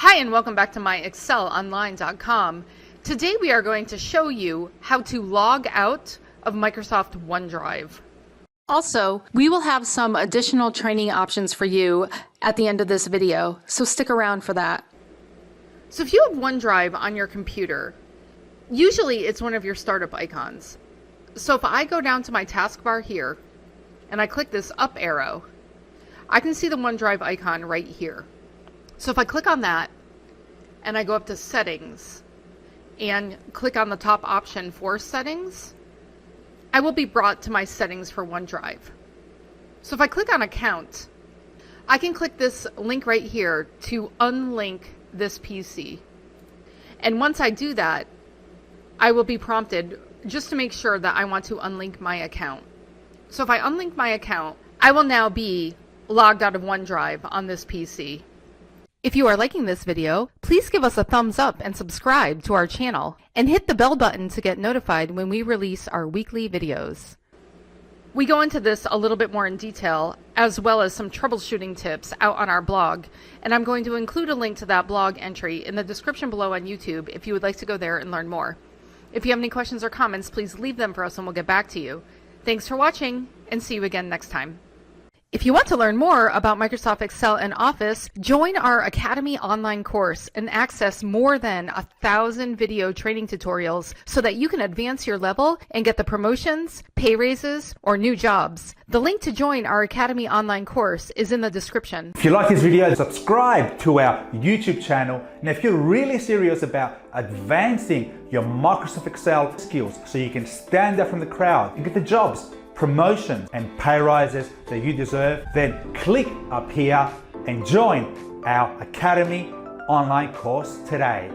Hi and welcome back to MyExcelOnline.com. Today we are going to show you how to log out of Microsoft OneDrive. Also, we will have some additional training options for you at the end of this video, so stick around for that. So if you have OneDrive on your computer, usually it's one of your startup icons. So if I go down to my taskbar here and I click this up arrow, I can see the OneDrive icon right here. So if I click on that and I go up to settings and click on the top option for settings, I will be brought to my settings for OneDrive. So if I click on account, I can click this link right here to unlink this PC. And once I do that, I will be prompted just to make sure that I want to unlink my account. So if I unlink my account, I will now be logged out of OneDrive on this PC. If you are liking this video, please give us a thumbs up and subscribe to our channel and hit the bell button to get notified when we release our weekly videos. We go into this a little bit more in detail, as well as some troubleshooting tips out on our blog, and I'm going to include a link to that blog entry in the description below on YouTube if you would like to go there and learn more. If you have any questions or comments, please leave them for us and we'll get back to you. Thanks for watching, and see you again next time. If you want to learn more about Microsoft Excel and Office, join our Academy online course and access more than 1,000 video training tutorials so that you can advance your level and get the promotions, pay raises, or new jobs. The link to join our Academy online course is in the description. If you like this video, subscribe to our YouTube channel. And if you're really serious about advancing your Microsoft Excel skills so you can stand out from the crowd and get the jobs, promotions and pay rises that you deserve, then click up here and join our Academy online course today.